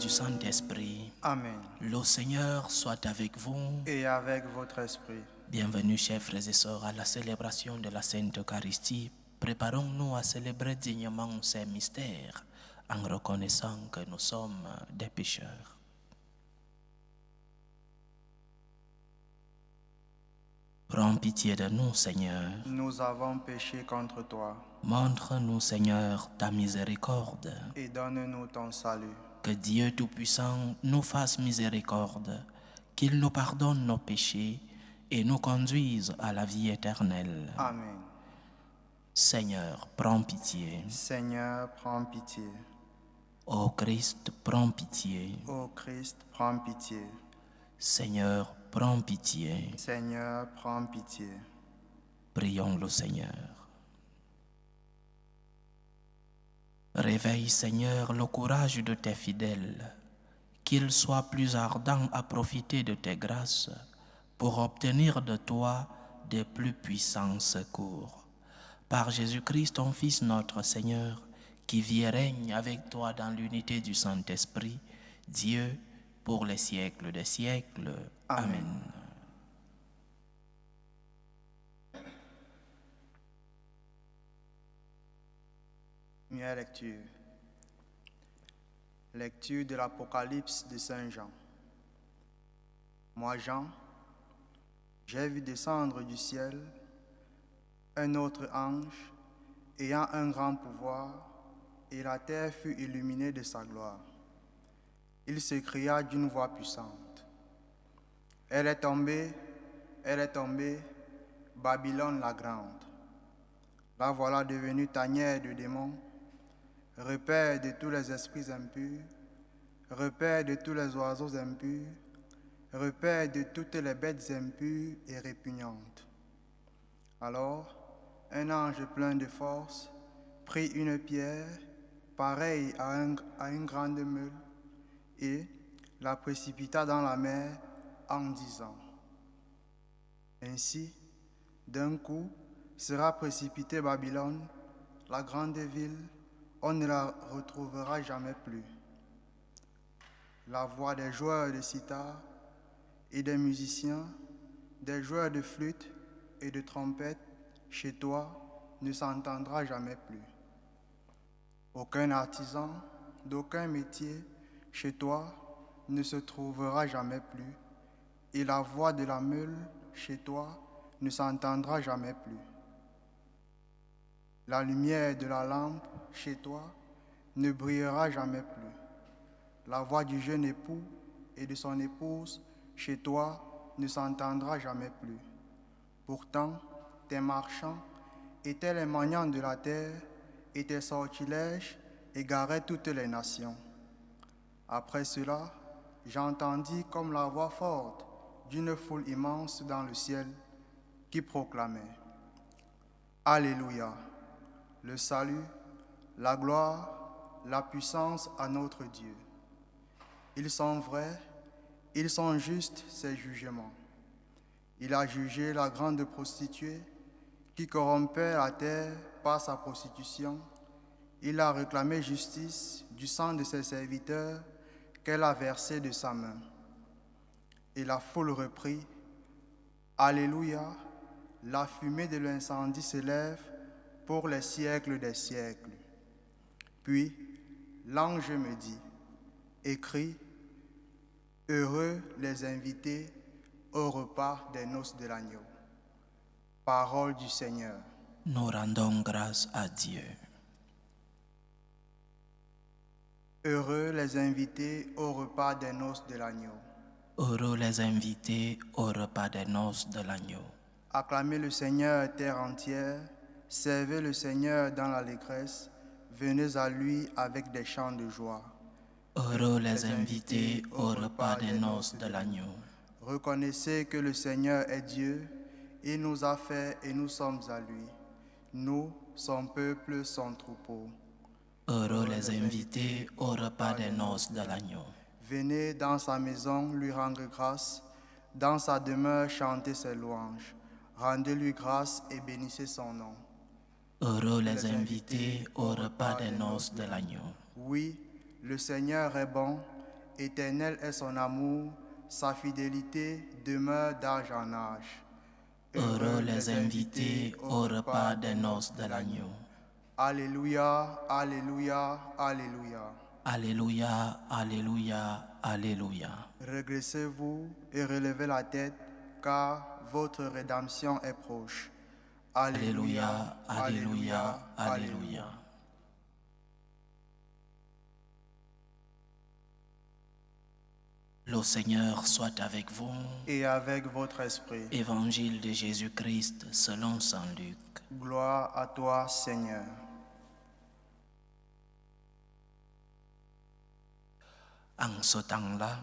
du Saint-Esprit. Amen. Le Seigneur soit avec vous. Et avec votre esprit. Bienvenue, chers frères et sœurs, à la célébration de la Sainte Eucharistie. Préparons-nous à célébrer dignement ces mystères en reconnaissant que nous sommes des pécheurs. Prends pitié de nous, Seigneur. Nous avons péché contre toi. Montre-nous, Seigneur, ta miséricorde. Et donne-nous ton salut. Que Dieu Tout-Puissant nous fasse miséricorde, qu'il nous pardonne nos péchés et nous conduise à la vie éternelle. Amen. Seigneur, prends pitié. Seigneur, prends pitié. Ô Christ, prends pitié. Ô Christ, prends pitié. Seigneur, prends pitié. Seigneur, prends pitié. Prions le Seigneur. Réveille, Seigneur, le courage de tes fidèles, qu'ils soient plus ardents à profiter de tes grâces pour obtenir de toi des plus puissants secours. Par Jésus-Christ, ton Fils, notre Seigneur, qui vit et règne avec toi dans l'unité du Saint-Esprit, Dieu, pour les siècles des siècles. Amen. Première lecture. Lecture de l'Apocalypse de Saint Jean. Moi, Jean, j'ai vu descendre du ciel un autre ange ayant un grand pouvoir, et la terre fut illuminée de sa gloire. Il s'écria d'une voix puissante: Elle est tombée, Babylone la grande. La voilà devenue tanière de démons, repère de tous les esprits impurs, repère de tous les oiseaux impurs, repère de toutes les bêtes impures et répugnantes. Alors, un ange plein de force prit une pierre pareille à une grande meule et la précipita dans la mer en disant: Ainsi, d'un coup, sera précipitée Babylone, la grande ville, on ne la retrouvera jamais plus. La voix des joueurs de sitar et des musiciens, des joueurs de flûte et de trompette chez toi ne s'entendra jamais plus. Aucun artisan d'aucun métier chez toi ne se trouvera jamais plus, et la voix de la meule chez toi ne s'entendra jamais plus. La lumière de la lampe chez toi ne brillera jamais plus. La voix du jeune époux et de son épouse chez toi ne s'entendra jamais plus. Pourtant, tes marchands étaient les maniants de la terre, et tes sortilèges égaraient toutes les nations. Après cela, j'entendis comme la voix forte d'une foule immense dans le ciel qui proclamait: Alléluia! Le salut, la gloire, la puissance à notre Dieu. Ils sont vrais, ils sont justes, ses jugements. Il a jugé la grande prostituée qui corrompait la terre par sa prostitution. Il a réclamé justice du sang de ses serviteurs qu'elle a versé de sa main. Et la foule reprit: Alléluia! La fumée de l'incendie s'élève pour les siècles des siècles. Puis l'ange me dit: Écris, heureux les invités au repas des noces de l'agneau. Parole du Seigneur. Nous rendons grâce à Dieu. Heureux les invités au repas des noces de l'agneau. Heureux les invités au repas des noces de l'agneau. Acclamez le Seigneur, terre entière. Servez le Seigneur dans l'allégresse. Venez à lui avec des chants de joie. Heureux les invités au repas des noces de l'agneau. Reconnaissez que le Seigneur est Dieu. Il nous a fait et nous sommes à lui. Nous, son peuple, son troupeau. Heureux les invités au repas des noces de l'agneau. Venez dans sa maison lui rendre grâce, dans sa demeure chanter ses louanges. Rendez-lui grâce et bénissez son nom. Heureux les invités au repas des noces de l'agneau. Oui, le Seigneur est bon, Éternel est son amour, sa fidélité demeure d'âge en âge. Heureux les invités au repas des noces de l'agneau. Alléluia, Alléluia, Alléluia. Alléluia, Alléluia, Alléluia. Redressez-vous et relevez la tête, car votre rédemption est proche. Alléluia, Alléluia, Alléluia. Le Seigneur soit avec vous. Et avec votre esprit. Évangile de Jésus-Christ selon saint Luc. Gloire à toi, Seigneur. En ce temps-là,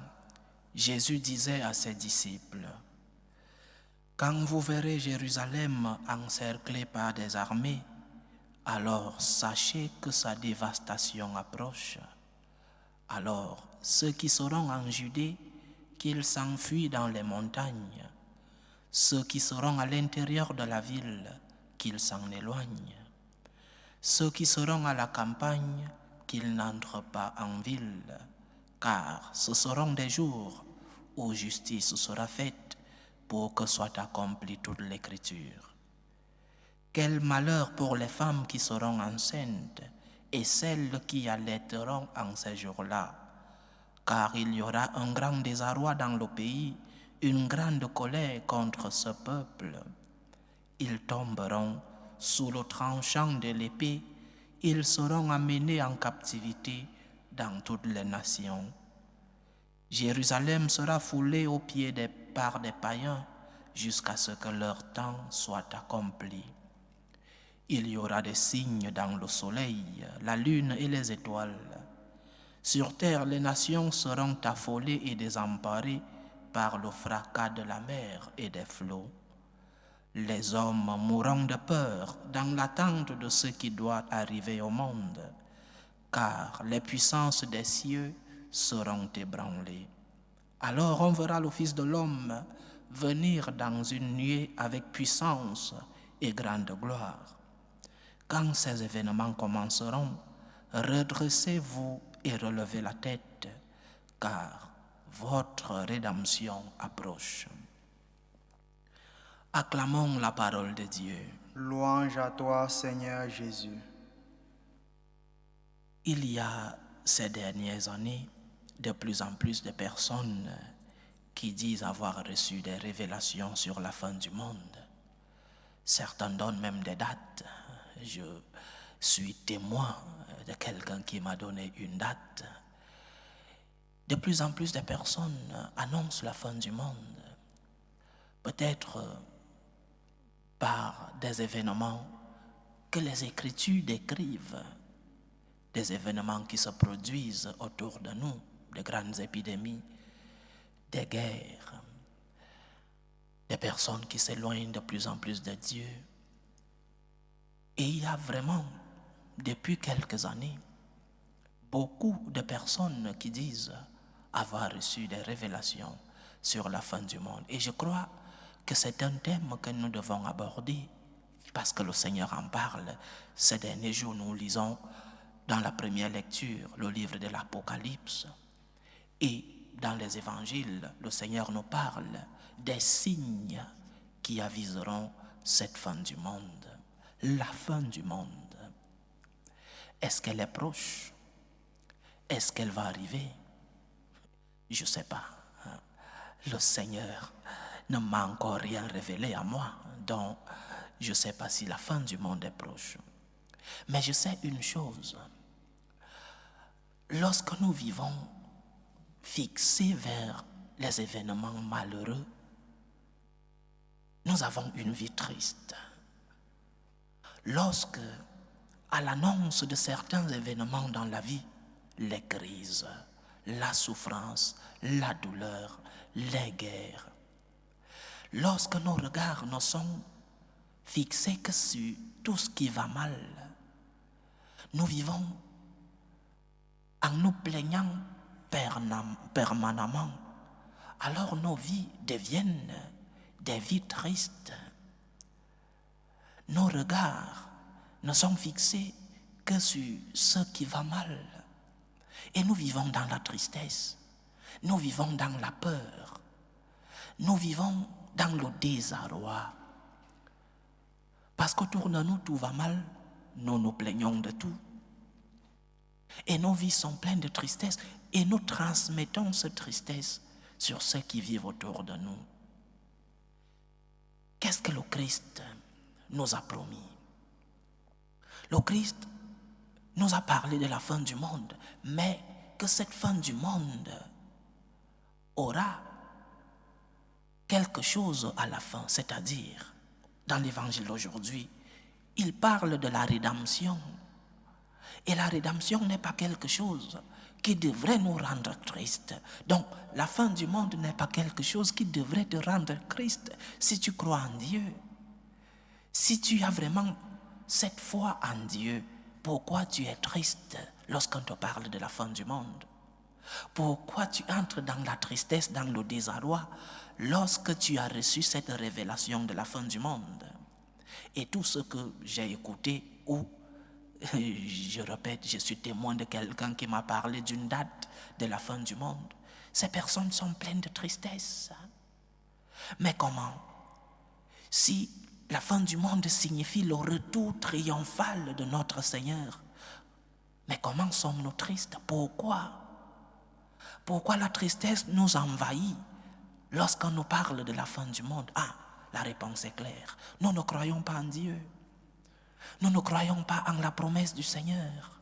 Jésus disait à ses disciples, « Quand vous verrez Jérusalem encerclée par des armées, alors sachez que sa dévastation approche. Alors ceux qui seront en Judée, qu'ils s'enfuient dans les montagnes. Ceux qui seront à l'intérieur de la ville, qu'ils s'en éloignent. Ceux qui seront à la campagne, qu'ils n'entrent pas en ville. Car ce seront des jours où justice sera faite pour que soit accomplie toute l'écriture. Quel malheur pour les femmes qui seront enceintes et celles qui allaiteront en ces jours-là, car il y aura un grand désarroi dans le pays, une grande colère contre ce peuple. Ils tomberont sous le tranchant de l'épée, ils seront amenés en captivité dans toutes les nations. Jérusalem sera foulée aux pieds par des païens jusqu'à ce que leur temps soit accompli. Il y aura des signes dans le soleil, la lune et les étoiles. Sur terre, les nations seront affolées et désemparées par le fracas de la mer et des flots. Les hommes mourront de peur dans l'attente de ce qui doit arriver au monde, car les puissances des cieux seront ébranlées. Alors on verra le Fils de l'homme venir dans une nuée avec puissance et grande gloire. Quand ces événements commenceront, redressez-vous et relevez la tête, car votre rédemption approche. Acclamons la parole de Dieu. Louange à toi, Seigneur Jésus. Il y a ces dernières années de plus en plus de personnes qui disent avoir reçu des révélations sur la fin du monde. Certains donnent même des dates. Je suis témoin de quelqu'un qui m'a donné une date. De plus en plus de personnes annoncent la fin du monde. Peut-être par des événements que les Écritures décrivent, des événements qui se produisent autour de nous, de grandes épidémies, des guerres, des personnes qui s'éloignent de plus en plus de Dieu. Et il y a vraiment, depuis quelques années, beaucoup de personnes qui disent avoir reçu des révélations sur la fin du monde. Et je crois que c'est un thème que nous devons aborder parce que le Seigneur en parle. Ces derniers jours, nous lisons dans la première lecture le livre de l'Apocalypse. Et dans les évangiles, le Seigneur nous parle des signes qui aviseront cette fin du monde. La fin du monde. Est-ce qu'elle est proche? Est-ce qu'elle va arriver? Je ne sais pas. Le Seigneur ne m'a encore rien révélé à moi. Donc, je ne sais pas si la fin du monde est proche. Mais je sais une chose. Lorsque nous vivons fixés vers les événements malheureux, nous avons une vie triste. Lorsque, à l'annonce de certains événements dans la vie, les crises, la souffrance, la douleur, les guerres, lorsque nos regards ne sont fixés que sur tout ce qui va mal, nous vivons en nous plaignant permanemment, alors nos vies deviennent des vies tristes. Nos regards ne sont fixés que sur ce qui va mal. Et nous vivons dans la tristesse. Nous vivons dans la peur. Nous vivons dans le désarroi. Parce qu'autour de nous, tout va mal. Nous nous plaignons de tout. Et nos vies sont pleines de tristesse. Et nous transmettons cette tristesse sur ceux qui vivent autour de nous. Qu'est-ce que le Christ nous a promis? Le Christ nous a parlé de la fin du monde, mais que cette fin du monde aura quelque chose à la fin, c'est-à-dire, dans l'évangile d'aujourd'hui, il parle de la rédemption. Et la rédemption n'est pas quelque chose qui devrait nous rendre tristes. Donc, la fin du monde n'est pas quelque chose qui devrait te rendre triste si tu crois en Dieu. Si tu as vraiment cette foi en Dieu, pourquoi tu es triste lorsqu'on te parle de la fin du monde? Pourquoi tu entres dans la tristesse, dans le désarroi, lorsque tu as reçu cette révélation de la fin du monde? Et tout ce que j'ai écouté, ou je répète, je suis témoin de quelqu'un qui m'a parlé d'une date de la fin du monde, ces personnes sont pleines de tristesse. Mais comment? Si la fin du monde signifie le retour triomphal de notre Seigneur, mais comment sommes-nous tristes? Pourquoi? Pourquoi la tristesse nous envahit lorsqu'on nous parle de la fin du monde? Ah, la réponse est claire. Nous ne croyons pas en Dieu. Nous ne croyons pas en la promesse du Seigneur.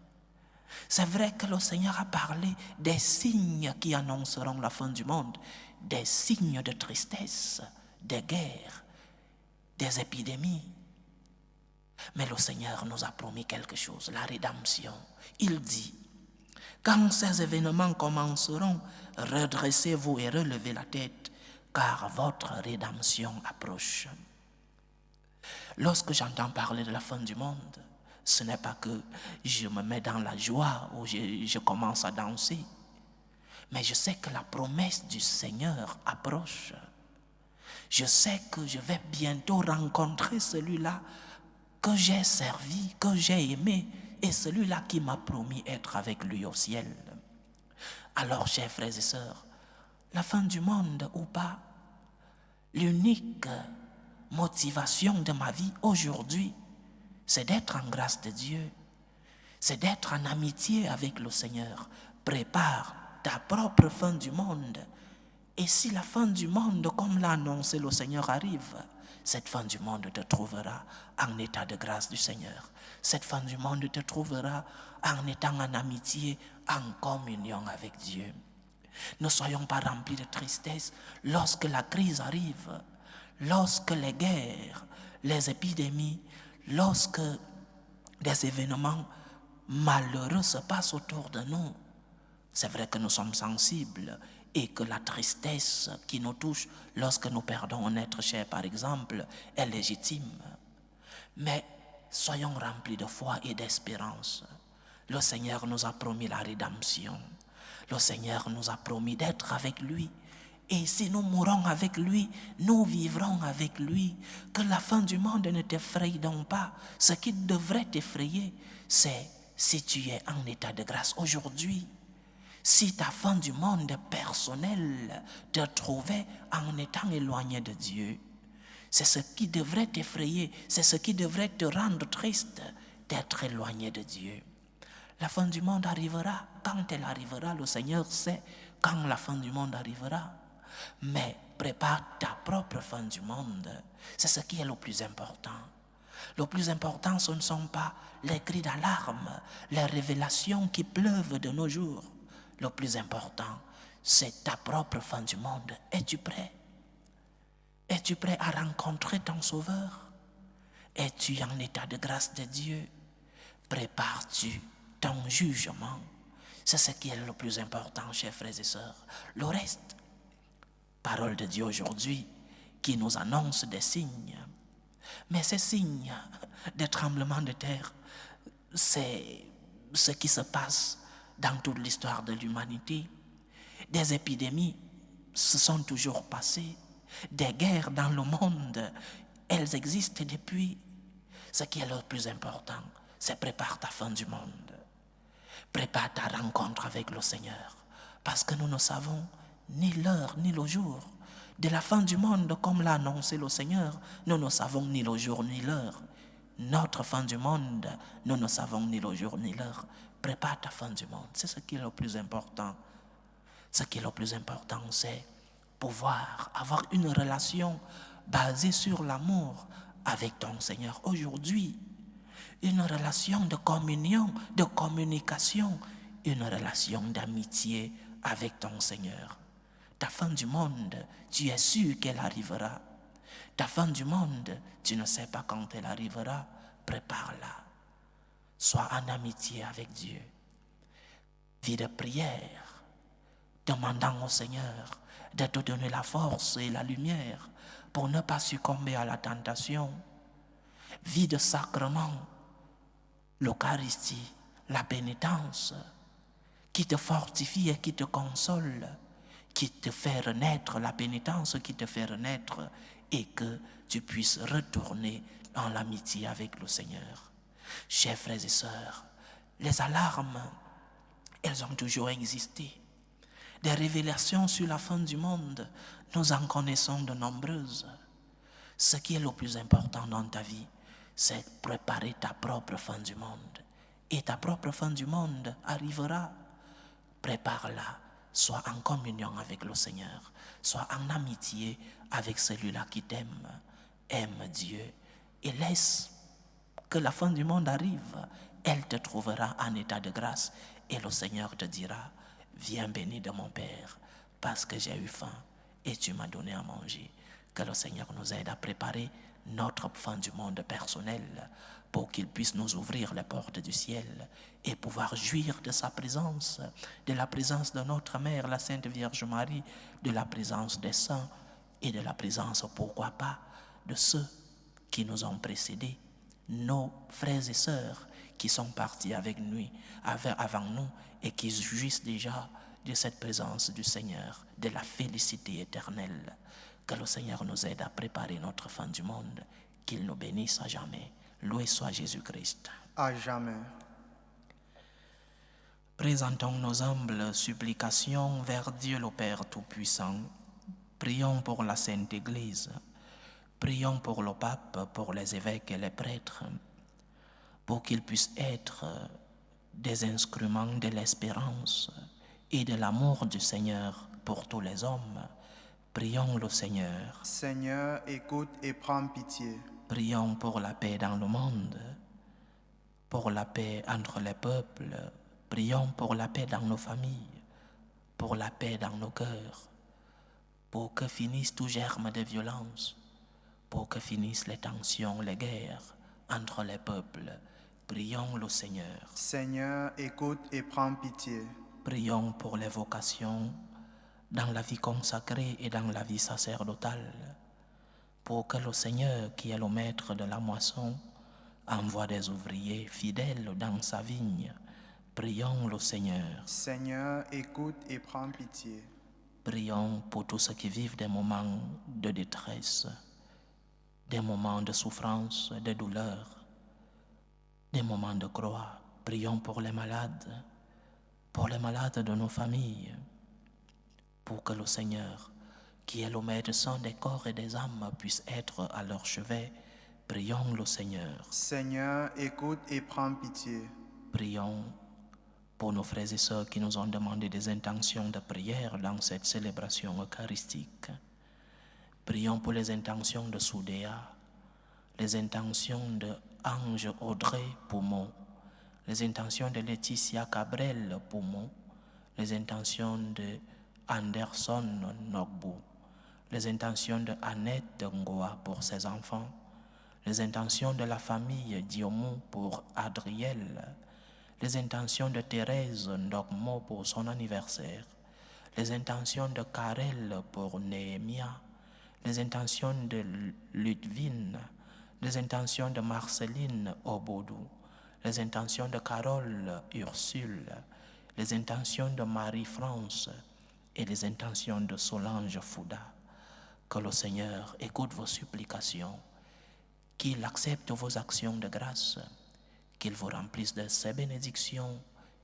C'est vrai que le Seigneur a parlé des signes qui annonceront la fin du monde, des signes de tristesse, des guerres, des épidémies. Mais le Seigneur nous a promis quelque chose, la rédemption. Il dit, quand ces événements commenceront, redressez-vous et relevez la tête, car votre rédemption approche. Lorsque j'entends parler de la fin du monde, ce n'est pas que je me mets dans la joie ou je commence à danser, mais je sais que la promesse du Seigneur approche. Je sais que je vais bientôt rencontrer celui-là que j'ai servi, que j'ai aimé, et celui-là qui m'a promis être avec lui au ciel. Alors, chers frères et sœurs, la fin du monde ou pas, l'unique motivation de ma vie aujourd'hui, c'est d'être en grâce de Dieu, c'est d'être en amitié avec le Seigneur. Prépare ta propre fin du monde. Et si la fin du monde, comme l'a annoncé le Seigneur, arrive, cette fin du monde te trouvera en état de grâce du Seigneur. Cette fin du monde te trouvera en étant en amitié, en communion avec Dieu. Ne soyons pas remplis de tristesse lorsque la crise arrive, lorsque les guerres, les épidémies, lorsque des événements malheureux se passent autour de nous. C'est vrai que nous sommes sensibles et que la tristesse qui nous touche lorsque nous perdons un être cher, par exemple, est légitime. Mais soyons remplis de foi et d'espérance. Le Seigneur nous a promis la rédemption. Le Seigneur nous a promis d'être avec lui. Et si nous mourons avec lui, nous vivrons avec lui. Que la fin du monde ne t'effraie donc pas. Ce qui devrait t'effrayer, c'est si tu es en état de grâce aujourd'hui. Si ta fin du monde personnelle te trouvait en étant éloigné de Dieu, c'est ce qui devrait t'effrayer, c'est ce qui devrait te rendre triste d'être éloigné de Dieu. La fin du monde arrivera. Quand elle arrivera, le Seigneur sait quand la fin du monde arrivera. Mais prépare ta propre fin du monde. C'est ce qui est le plus important. Le plus important, ce ne sont pas les cris d'alarme, les révélations qui pleuvent de nos jours. Le plus important, c'est ta propre fin du monde. Es-tu prêt? Es-tu prêt à rencontrer ton Sauveur? Es-tu en état de grâce de Dieu? Prépares-tu ton jugement? C'est ce qui est le plus important, chers frères et sœurs. Le reste, parole de Dieu aujourd'hui, qui nous annonce des signes. Mais ces signes de tremblement de terre, c'est ce qui se passe dans toute l'histoire de l'humanité. Des épidémies se sont toujours passées. Des guerres dans le monde, elles existent depuis. Ce qui est le plus important, c'est prépare ta fin du monde. Prépare ta rencontre avec le Seigneur. Parce que nous ne savons ni l'heure ni le jour de la fin du monde, comme l'a annoncé le Seigneur. Nous ne savons ni le jour ni l'heure. Notre fin du monde, nous ne savons ni le jour ni l'heure. Prépare ta fin du monde. C'est ce qui est le plus important. Ce qui est le plus important, c'est pouvoir avoir une relation basée sur l'amour avec ton Seigneur. Aujourd'hui, une relation de communion, de communication, une relation d'amitié avec ton Seigneur. Ta fin du monde, tu es sûr qu'elle arrivera. Ta fin du monde, tu ne sais pas quand elle arrivera. Prépare-la. Sois en amitié avec Dieu. Vie de prière, demandant au Seigneur de te donner la force et la lumière pour ne pas succomber à la tentation. Vie de sacrement, l'Eucharistie, la pénitence, qui te fortifie et qui te console, qui te fait renaître, la pénitence qui te fait renaître, et que tu puisses retourner dans l'amitié avec le Seigneur. Chers frères et sœurs, les alarmes, elles ont toujours existé. Des révélations sur la fin du monde, nous en connaissons de nombreuses. Ce qui est le plus important dans ta vie, c'est préparer ta propre fin du monde. Et ta propre fin du monde arrivera. Prépare-la. Sois en communion avec le Seigneur. Sois en amitié avec celui-là qui t'aime. Aime Dieu et laisse que la fin du monde arrive. Elle te trouvera en état de grâce et le Seigneur te dira: viens béni de mon Père, parce que j'ai eu faim et tu m'as donné à manger. Que le Seigneur nous aide à préparer notre fin du monde personnel pour qu'il puisse nous ouvrir les portes du ciel et pouvoir jouir de sa présence, de la présence de notre Mère, la Sainte Vierge Marie, de la présence des saints et de la présence, pourquoi pas, de ceux qui nous ont précédés, nos frères et sœurs qui sont partis avec nous, avant nous et qui jouissent déjà de cette présence du Seigneur, de la félicité éternelle. Que le Seigneur nous aide à préparer notre fin du monde, qu'il nous bénisse à jamais. Loué soit Jésus-Christ. À jamais. Présentons nos humbles supplications vers Dieu le Père Tout-Puissant. Prions pour la Sainte Église. Prions pour le pape, pour les évêques et les prêtres, pour qu'ils puissent être des instruments de l'espérance et de l'amour du Seigneur pour tous les hommes. Prions le Seigneur. Seigneur, écoute et prends pitié. Prions pour la paix dans le monde, pour la paix entre les peuples. Prions pour la paix dans nos familles, pour la paix dans nos cœurs, pour que finisse tout germe de violence, pour que finissent les tensions, les guerres entre les peuples. Prions le Seigneur. Seigneur, écoute et prends pitié. Prions pour les vocations dans la vie consacrée et dans la vie sacerdotale, pour que le Seigneur, qui est le maître de la moisson, envoie des ouvriers fidèles dans sa vigne. Prions le Seigneur. Seigneur, écoute et prends pitié. Prions pour tous ceux qui vivent des moments de détresse, des moments de souffrance, de douleur, des moments de croix. Prions pour les malades de nos familles, pour que le Seigneur, qui est le médecin des corps et des âmes, puisse être à leur chevet. Prions le Seigneur. Seigneur, écoute et prends pitié. Prions pour nos frères et sœurs qui nous ont demandé des intentions de prière dans cette célébration eucharistique. Prions pour les intentions de Soudéa, les intentions de Ange Audrey Poumon, les intentions de Laetitia Cabrel Poumon, les intentions de Anderson Nogbu, les intentions de Annette Ngoa pour ses enfants, les intentions de la famille Diomou pour Adriel, les intentions de Thérèse Ndogmo pour son anniversaire, les intentions de Karel pour Néhémia, les intentions de Ludwine, les intentions de Marceline Obodou, les intentions de Carole Ursule, les intentions de Marie-France et les intentions de Solange Fouda. Que le Seigneur écoute vos supplications, qu'il accepte vos actions de grâce, qu'il vous remplisse de ses bénédictions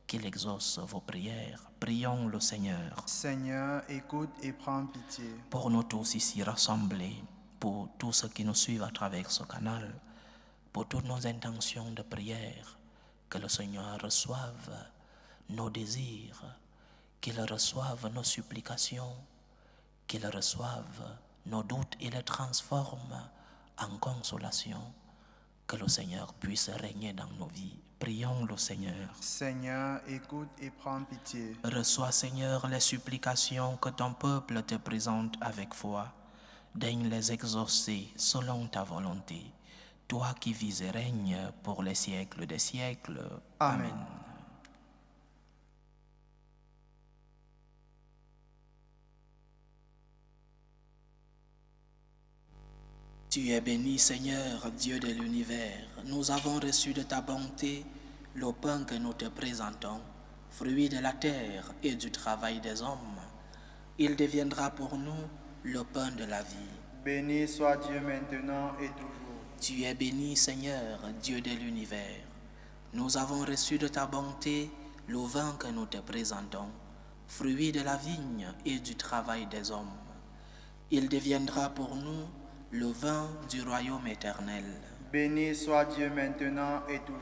qu'il exauce vos prières. Prions le Seigneur. Seigneur, écoute et prends pitié. Pour nous tous ici rassemblés, pour tous ceux qui nous suivent à travers ce canal, pour toutes nos intentions de prière, que le Seigneur reçoive nos désirs, qu'il reçoive nos supplications, qu'il reçoive nos doutes et les transforme en consolation, que le Seigneur puisse régner dans nos vies. Prions le Seigneur. Seigneur, écoute et prends pitié. Reçois, Seigneur, les supplications que ton peuple te présente avec foi. Daigne les exaucer selon ta volonté. Toi qui vis et règnes pour les siècles des siècles. Amen. Tu es béni, Seigneur, Dieu de l'univers. Nous avons reçu de ta bonté le pain que nous te présentons, fruit de la terre et du travail des hommes. Il deviendra pour nous le pain de la vie. Béni soit Dieu maintenant et toujours. Tu es béni, Seigneur, Dieu de l'univers. Nous avons reçu de ta bonté le vin que nous te présentons, fruit de la vigne et du travail des hommes. Il deviendra pour nous le vin du royaume éternel. Béni soit Dieu maintenant et toujours.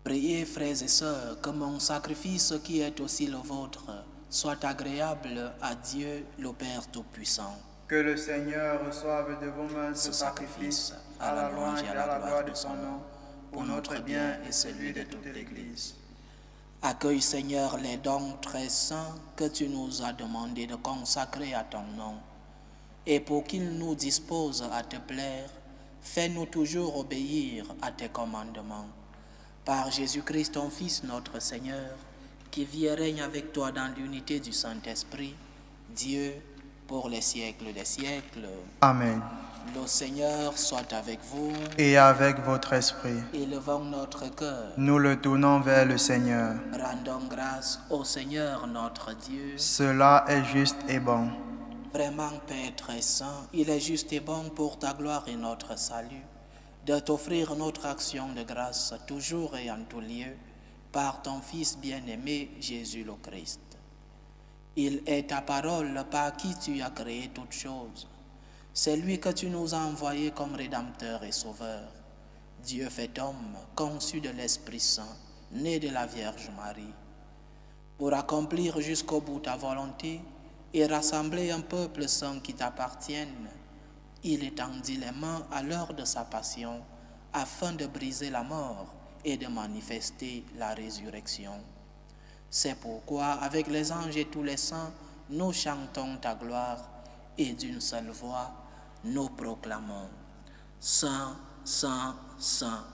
Priez, frères et sœurs, que mon sacrifice qui est aussi le vôtre soit agréable à Dieu le Père Tout-Puissant. Que le Seigneur reçoive de vos mains ce sacrifice à la louange et à la gloire de son nom, pour notre bien et celui de toute l'Église. Accueille, Seigneur, les dons très saints que tu nous as demandé de consacrer à ton nom. Et pour qu'il nous dispose à te plaire, fais-nous toujours obéir à tes commandements. Par Jésus-Christ, ton Fils, notre Seigneur, qui vit et règne avec toi dans l'unité du Saint-Esprit, Dieu, pour les siècles des siècles. Amen. Le Seigneur soit avec vous. Et avec votre esprit. Élevons notre cœur. Nous le tournons vers le Seigneur. Rendons grâce au Seigneur notre Dieu. Cela est juste et bon. Vraiment, Père très saint, il est juste et bon pour ta gloire et notre salut de t'offrir notre action de grâce toujours et en tout lieu par ton Fils bien-aimé Jésus le Christ. Il est ta parole par qui tu as créé toutes choses. C'est lui que tu nous as envoyé comme Rédempteur et Sauveur. Dieu fait homme, conçu de l'Esprit Saint, né de la Vierge Marie. Pour accomplir jusqu'au bout ta volonté et rassembler un peuple saint qui t'appartienne, il étendit les mains à l'heure de sa passion afin de briser la mort et de manifester la résurrection. C'est pourquoi, avec les anges et tous les saints, nous chantons ta gloire et d'une seule voix, nous proclamons « Saint, Saint, Saint ».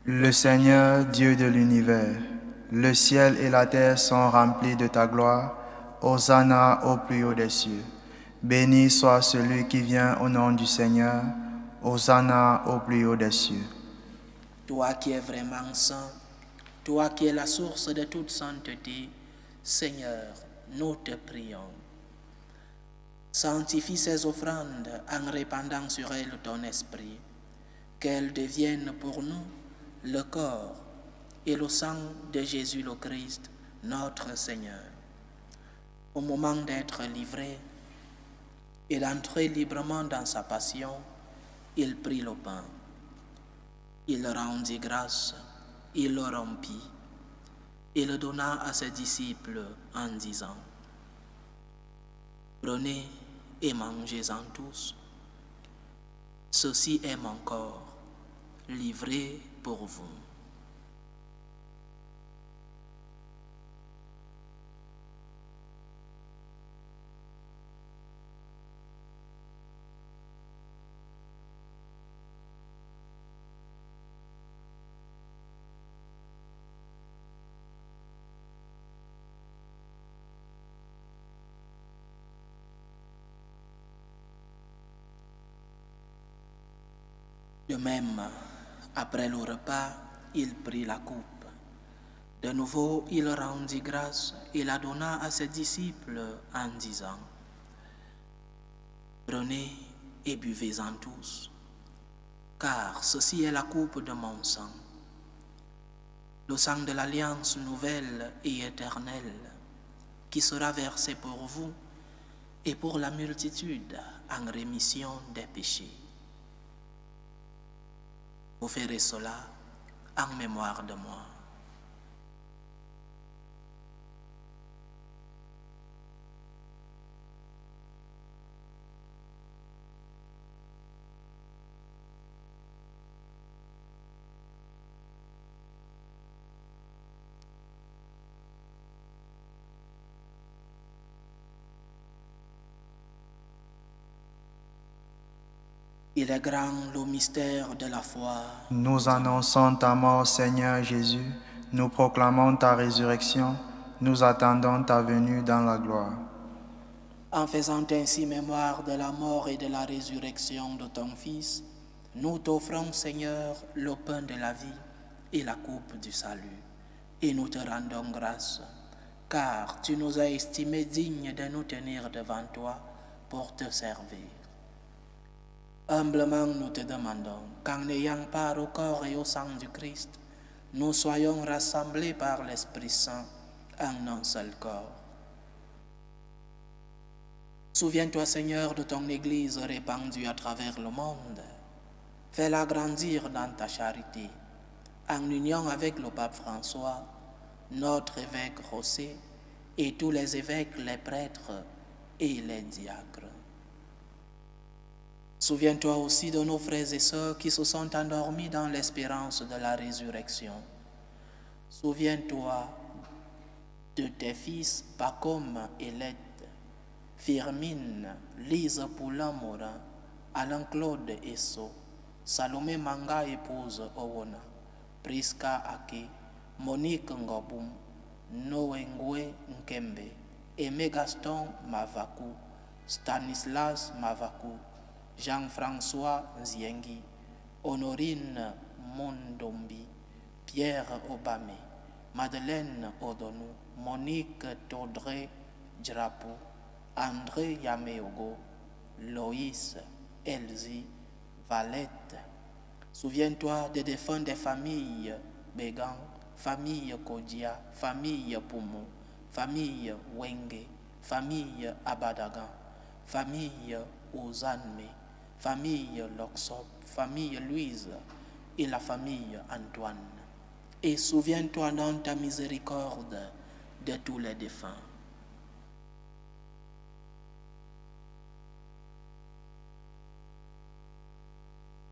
Le Seigneur, Dieu de l'univers, le ciel et la terre sont remplis de ta gloire. Hosanna au plus haut des cieux. Béni soit celui qui vient au nom du Seigneur. Hosanna au plus haut des cieux. Toi qui es vraiment saint, toi qui es la source de toute sainteté, Seigneur, nous te prions. Sanctifie ces offrandes en répandant sur elles ton esprit, qu'elles deviennent pour nous le corps et le sang de Jésus le Christ, notre Seigneur. Au moment d'être livré et d'entrer librement dans sa passion, il prit le pain. Il rendit grâce, il le rompit et le donna à ses disciples en disant « Prenez et mangez-en tous. Ceci est mon corps, livré pour vous. » De même, après le repas, il prit la coupe. De nouveau, il rendit grâce et la donna à ses disciples en disant, « Prenez et buvez-en tous, car ceci est la coupe de mon sang, le sang de l'alliance nouvelle et éternelle, qui sera versé pour vous et pour la multitude en rémission des péchés. Vous ferez cela en mémoire de moi. » Il est grand le mystère de la foi. Nous annonçons ta mort, Seigneur Jésus. Nous proclamons ta résurrection. Nous attendons ta venue dans la gloire. En faisant ainsi mémoire de la mort et de la résurrection de ton Fils, nous t'offrons, Seigneur, le pain de la vie et la coupe du salut. Et nous te rendons grâce, car tu nous as estimés dignes de nous tenir devant toi pour te servir. Humblement, nous te demandons qu'en ayant part au corps et au sang du Christ, nous soyons rassemblés par l'Esprit Saint en un seul corps. Souviens-toi, Seigneur, de ton Église répandue à travers le monde. Fais-la grandir dans ta charité, en union avec le pape François, notre évêque José, et tous les évêques, les prêtres et les diacres. Souviens-toi aussi de nos frères et sœurs qui se sont endormis dans l'espérance de la résurrection. Souviens-toi de tes fils Pacôme et Lette, Firmine, Lise Poulain-Morin, Alain-Claude Esso, Salomé Manga épouse Owona, Priska Ake, Monique Ngobum, Noé Ngwe Nkembe, Aimé Gaston Mavaku, Stanislas Mavaku, Jean-François Nziengi, Honorine Mondombi, Pierre Obame, Madeleine Odonou, Monique Todré Djrapo, André Yameogo, Loïs, Elsie, Valette. Souviens-toi des défunts des familles Bégan, famille Kodia, famille Poumou, famille Wenge, famille Abadagan, famille Ozanme, famille Loxop, famille Louise et la famille Antoine. Et souviens-toi dans ta miséricorde de tous les défunts.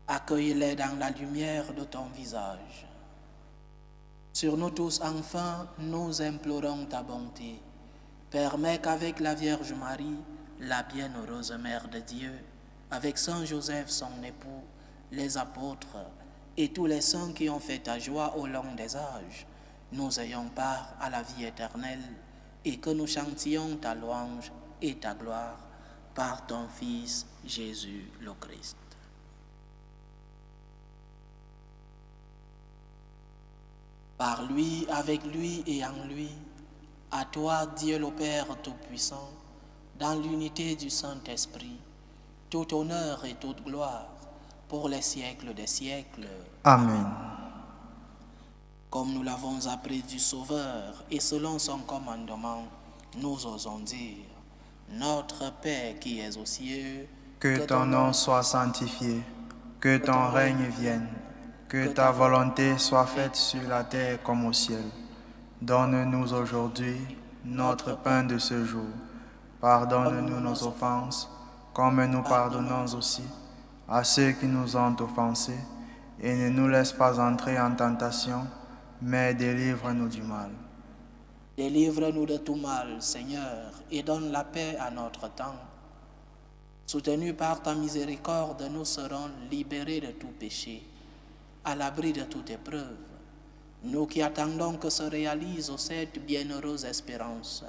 Accueille-les dans la lumière de ton visage. Sur nous tous, enfin, nous implorons ta bonté. Permets qu'avec la Vierge Marie, la bienheureuse Mère de Dieu, avec Saint Joseph, son époux, les apôtres et tous les saints qui ont fait ta joie au long des âges, nous ayons part à la vie éternelle et que nous chantions ta louange et ta gloire par ton Fils Jésus le Christ. Par lui, avec lui et en lui, à toi, Dieu le Père Tout-Puissant, dans l'unité du Saint-Esprit, tout honneur et toute gloire pour les siècles des siècles. Amen. Comme nous l'avons appris du Sauveur et selon son commandement, nous osons dire, Notre Père qui es aux cieux, que ton nom soit sanctifié, que ton règne vienne, que ta volonté soit faite sur la terre comme au ciel. Donne-nous aujourd'hui notre pain de ce jour. Pardonne-nous nos offenses, comme nous pardonnons aussi à ceux qui nous ont offensés, et ne nous laisse pas entrer en tentation, mais délivre-nous du mal. Délivre-nous de tout mal, Seigneur, et donne la paix à notre temps. Soutenus par ta miséricorde, nous serons libérés de tout péché, à l'abri de toute épreuve. Nous qui attendons que se réalise cette bienheureuse espérance,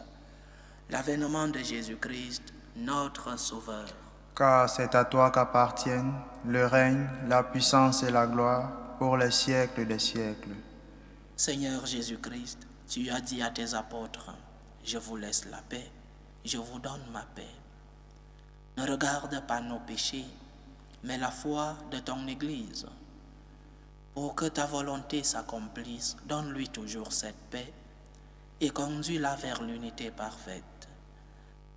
l'avènement de Jésus-Christ, notre Sauveur. Car c'est à toi qu'appartiennent le règne, la puissance et la gloire pour les siècles des siècles. Seigneur Jésus-Christ, Tu as dit à tes apôtres, je vous laisse la paix, je vous donne ma paix. Ne regarde pas nos péchés, mais la foi de ton Église. Pour que ta volonté s'accomplisse, donne-lui toujours cette paix et conduis-la vers l'unité parfaite.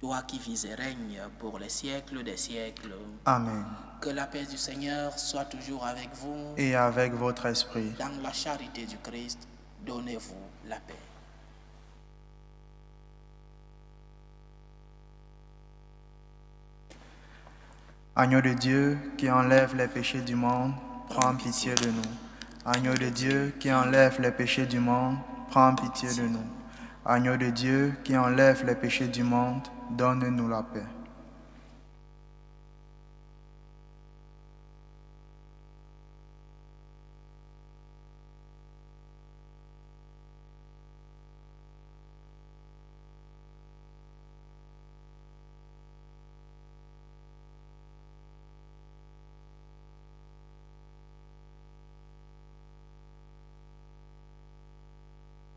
Toi qui vis et règnes pour les siècles des siècles. Amen. Que la paix du Seigneur soit toujours avec vous. Et avec votre esprit. Dans la charité du Christ, donnez-vous la paix. Agneau de Dieu qui enlève les péchés du monde, prends pitié de nous. Agneau de Dieu qui enlève les péchés du monde, prends pitié de nous. Agneau de Dieu qui enlève les péchés du monde, donne-nous la paix.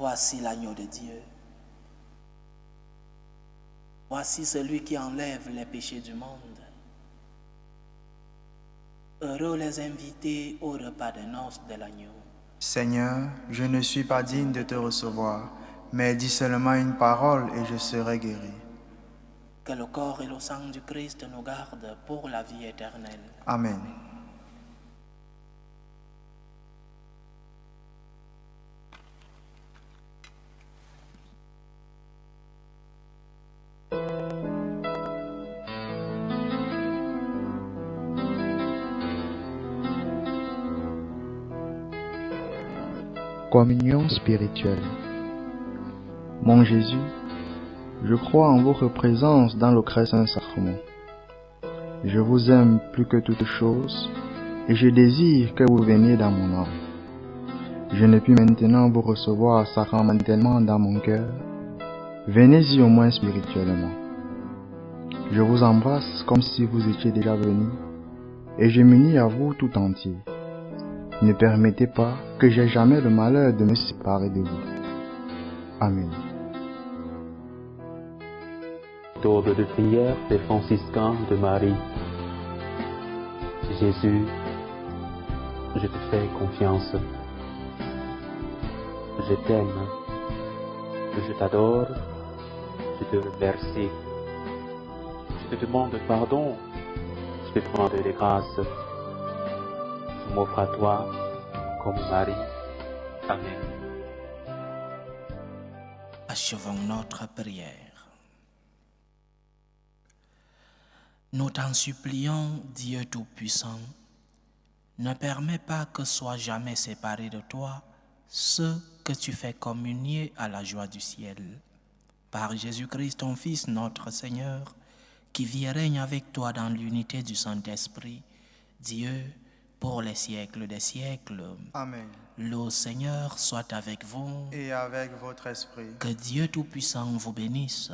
Voici l'agneau de Dieu. Voici celui qui enlève les péchés du monde. Heureux les invités au repas de noces de l'agneau. Seigneur, je ne suis pas digne de te recevoir, mais dis seulement une parole et je serai guéri. Que le corps et le sang du Christ nous gardent pour la vie éternelle. Amen. Communion spirituelle. Mon Jésus, je crois en votre présence dans le très saint sacrement. Je vous aime plus que toute chose et je désire que vous veniez dans mon âme. Je ne puis maintenant vous recevoir sacramentellement dans mon cœur. Venez-y au moins spirituellement. Je vous embrasse comme si vous étiez déjà venu et je m'unis à vous tout entier. Ne permettez pas que j'aie jamais le malheur de me séparer de vous. Amen. Méthode de prière des franciscains de Marie. Jésus, je te fais confiance. Je t'aime. Je t'adore. Je te remercie. Je te demande pardon. Je te demande des grâces. Je m'offre à toi comme Marie. Amen. Achevons notre prière. Nous t'en supplions, Dieu Tout-Puissant, ne permets pas que soient jamais séparés de toi ceux que tu fais communier à la joie du ciel. Par Jésus-Christ, ton Fils, notre Seigneur, qui vit et règne avec toi dans l'unité du Saint-Esprit, Dieu, pour les siècles des siècles. Amen. Le Seigneur soit avec vous. Et avec votre esprit. Que Dieu Tout-Puissant vous bénisse,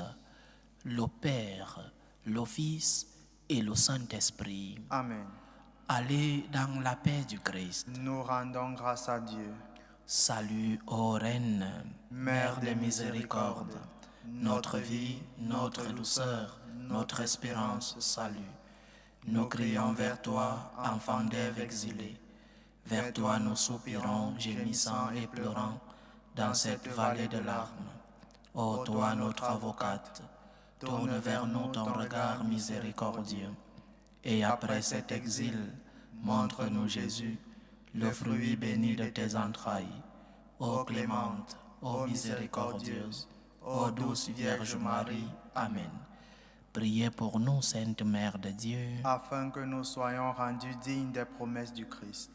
le Père, le Fils et le Saint-Esprit. Amen. Allez dans la paix du Christ. Nous rendons grâce à Dieu. Salut, ô Reine, Mère des miséricordes, notre vie, notre douceur, notre espérance, salut. Nous crions vers toi, enfant d'Ève exilée. Vers toi nous soupirons, gémissant et pleurant, dans cette vallée de larmes. Ô toi, notre avocate, tourne vers nous ton regard miséricordieux. Et après cet exil, montre-nous Jésus, le fruit béni de tes entrailles. Ô clémente, ô miséricordieuse, ô douce Vierge Marie. Amen. Priez pour nous, Sainte Mère de Dieu, afin que nous soyons rendus dignes des promesses du Christ.